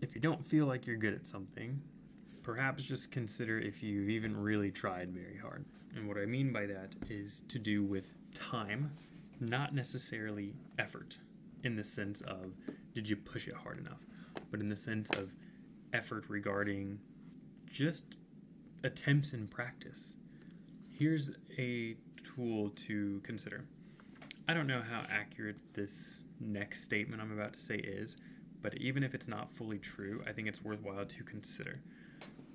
If you don't feel like you're good at something, perhaps just consider if you've even really tried very hard. And what I mean by that is to do with time, not necessarily effort, in the sense of did you push it hard enough, but in the sense of effort regarding just attempts in practice. Here's a tool to consider. I don't know how accurate this next statement I'm about to say is, but even if it's not fully true, I think it's worthwhile to consider.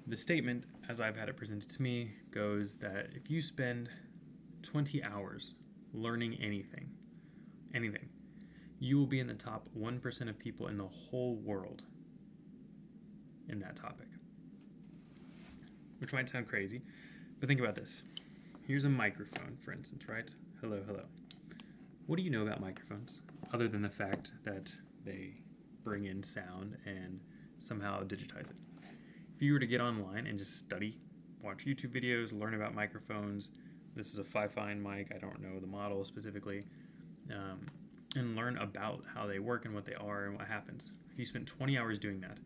The statement, as I've had it presented to me, goes that if you spend 20 hours learning anything, you will be in the top 1% of people in the whole world in that topic. Which might sound crazy, but think about this. Here's a microphone, for instance, right? Hello, hello. What do you know about microphones, other than the fact that they bring in sound and somehow digitize it? If you were to get online and just study, watch YouTube videos, learn about microphones, this is a Fifine mic, I don't know the model specifically, and learn about how they work and what they are and what happens. If you spent 20 hours doing that,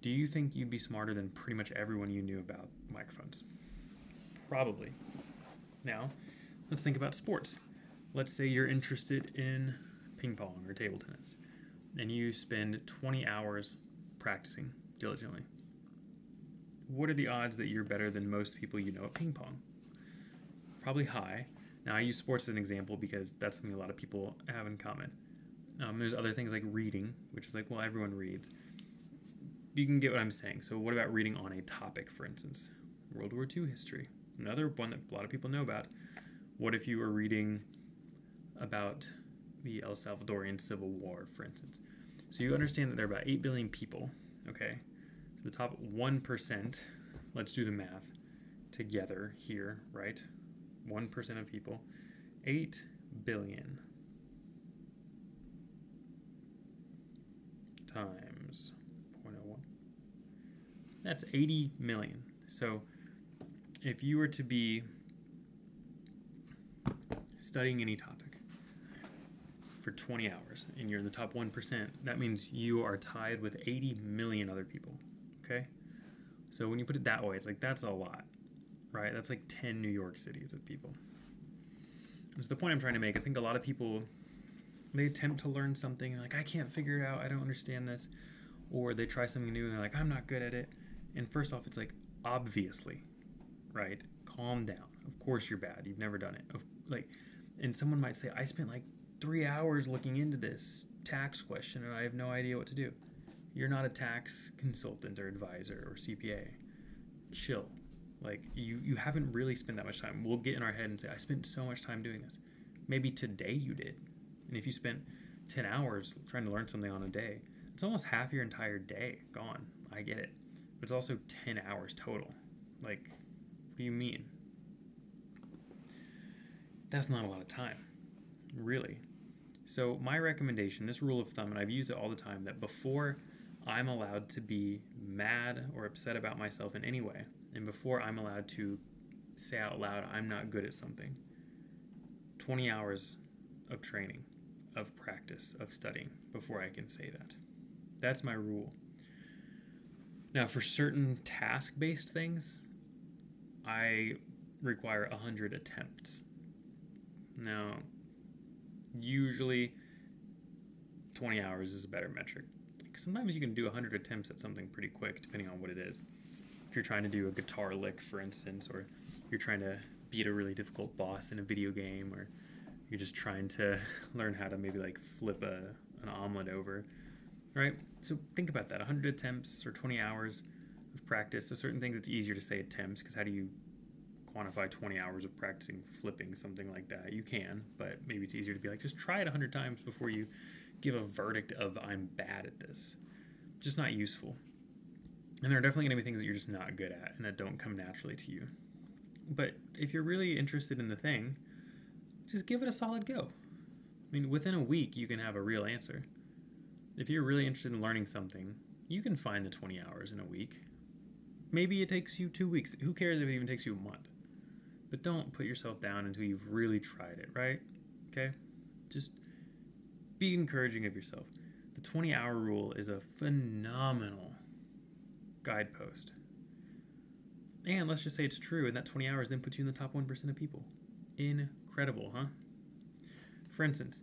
do you think you'd be smarter than pretty much everyone you knew about microphones? Probably. Now, let's think about sports. Let's say you're interested in ping pong or table tennis, and you spend 20 hours practicing diligently. What are the odds that you're better than most people you know at ping pong? Probably high. Now, I use sports as an example because that's something a lot of people have in common. There's other things like reading, which is like, well, everyone reads. You can get what I'm saying. So what about reading on a topic, for instance? World War II history. Another one that a lot of people know about. What if you were reading about the El Salvadorian Civil War, for instance? So you understand that there are about 8 billion people, okay? So the top 1%, let's do the math together here, right? 1% of people, 8 billion times 0.01. That's 80 million. So if you were to be studying any topic for 20 hours and you're in the top 1%, that means you are tied with 80 million other people, okay? So when you put it that way, it's like that's a lot, right? That's like 10 New York cities of people. So the point I'm trying to make is I think a lot of people, they attempt to learn something and like, I can't figure it out, I don't understand this. Or they try something new and they're like, I'm not good at it. And first off, it's like, obviously, right? Calm down. Of course you're bad. You've never done it. And someone might say, I spent like 3 hours looking into this tax question and I have no idea what to do. You're not a tax consultant or advisor or CPA. Chill. Like, you haven't really spent that much time. We'll get in our head and say, I spent so much time doing this. Maybe today you did. And if you spent 10 hours trying to learn something on a day, it's almost half your entire day gone. I get it. But it's also 10 hours total. Like, what do you mean? That's not a lot of time. Really. So my recommendation, this rule of thumb, and I've used it all the time, that before I'm allowed to be mad or upset about myself in any way, and before I'm allowed to say out loud I'm not good at something, 20 hours of training, of practice, of studying before I can say that. That's my rule. Now, for certain task-based things, I require 100 attempts. Now, usually 20 hours is a better metric. Sometimes you can do 100 attempts at something pretty quick, depending on what it is. If you're trying to do a guitar lick, for instance, or you're trying to beat a really difficult boss in a video game, or you're just trying to learn how to maybe like flip an omelet over, right? So think about that, 100 attempts or 20 hours of practice. So certain things it's easier to say attempts, because how do you quantify 20 hours of practicing flipping something like that? You can, but maybe it's easier to be like, just try it 100 times before you give a verdict of I'm bad at this. Just not useful. And there are definitely going to be things that you're just not good at and that don't come naturally to you. But if you're really interested in the thing, just give it a solid go. I mean, within a week, you can have a real answer. If you're really interested in learning something, you can find the 20 hours in a week. Maybe it takes you 2 weeks. Who cares if it even takes you a month? But don't put yourself down until you've really tried it, right? Okay? Just be encouraging of yourself. The The 20-hour rule is a phenomenal guidepost. And let's just say it's true, and that 20 hours then puts you in the top 1% of people. Incredible, huh? For instance,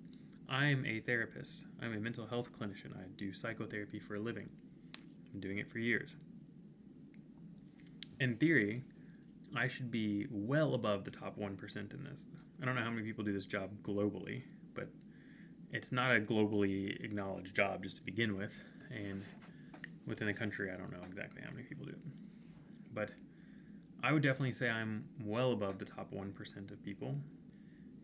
I'm a therapist. I'm a mental health clinician. I do psychotherapy for a living. I've been doing it for years. In theory, I should be well above the top 1% in this. I don't know how many people do this job globally, but it's not a globally acknowledged job just to begin with. And within the country, I don't know exactly how many people do it. But I would definitely say I'm well above the top 1% of people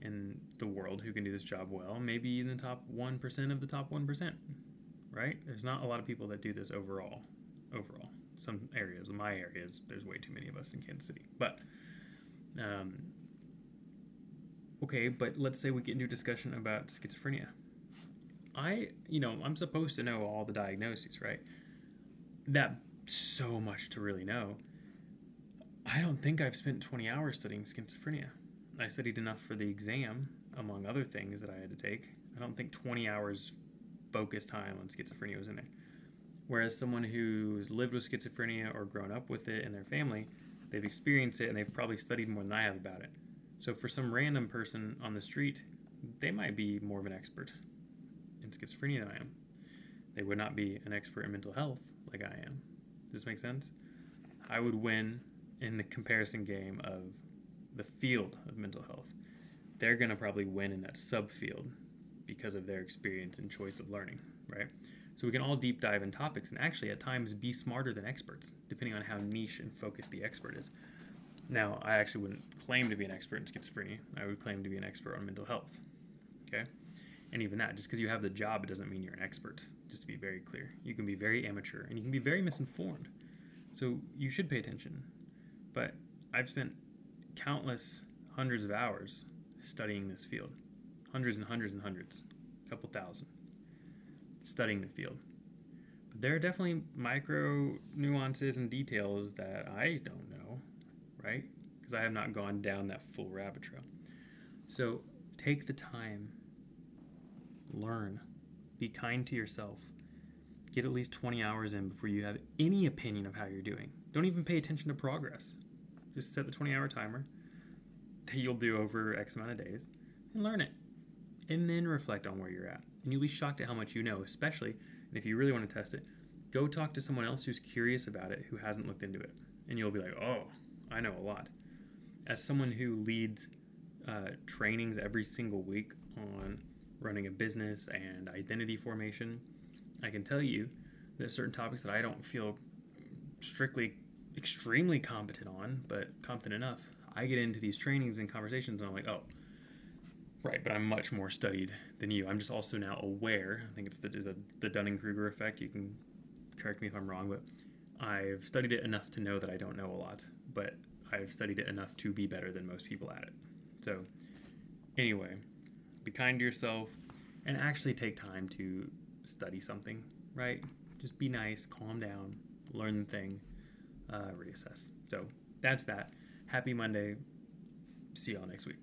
in the world who can do this job well, maybe in the top 1% of the top 1%, right? There's not a lot of people that do this overall. Some areas, my areas, there's way too many of us in Kansas City. But, okay, but let's say we get into a discussion about schizophrenia. I'm supposed to know all the diagnoses, right? That's so much to really know. I don't think I've spent 20 hours studying schizophrenia. I studied enough for the exam, among other things that I had to take. I don't think 20 hours focused time on schizophrenia was in there. Whereas someone who's lived with schizophrenia or grown up with it in their family, they've experienced it and they've probably studied more than I have about it. So for some random person on the street, they might be more of an expert in schizophrenia than I am. They would not be an expert in mental health like I am. Does this make sense? I would win in the comparison game of the field of mental health. They're going to probably win in that subfield because of their experience and choice of learning, right? So we can all deep dive in topics and actually at times be smarter than experts, depending on how niche and focused the expert is. Now, I actually wouldn't claim to be an expert in schizophrenia. I would claim to be an expert on mental health, okay? And even that, just because you have the job, it doesn't mean you're an expert, just to be very clear. You can be very amateur and you can be very misinformed. So you should pay attention. But I've spent countless hundreds of hours studying this field. Hundreds and hundreds and hundreds. A couple thousand. Studying the field. But there are definitely micro nuances and details that I don't know, right? Because I have not gone down that full rabbit trail. So take the time. Learn. Be kind to yourself. Get at least 20 hours in before you have any opinion of how you're doing. Don't even pay attention to progress. Just set the 20-hour timer that you'll do over X amount of days and learn it. And then reflect on where you're at. And you'll be shocked at how much you know, especially, and if you really want to test it, go talk to someone else who's curious about it, who hasn't looked into it. And you'll be like, oh, I know a lot. As someone who leads trainings every single week on running a business and identity formation, I can tell you that certain topics that I don't feel strictly extremely competent on, but competent enough, I get into these trainings and conversations and I'm like, oh, right, but I'm much more studied than you. I'm just also now aware. I think it's the Dunning-Kruger effect. You can correct me if I'm wrong, but I've studied it enough to know that I don't know a lot, but I've studied it enough to be better than most people at it. So anyway, be kind to yourself and actually take time to study something, right? Just be nice, calm down, learn the thing, reassess. So that's that. Happy Monday. See y'all next week.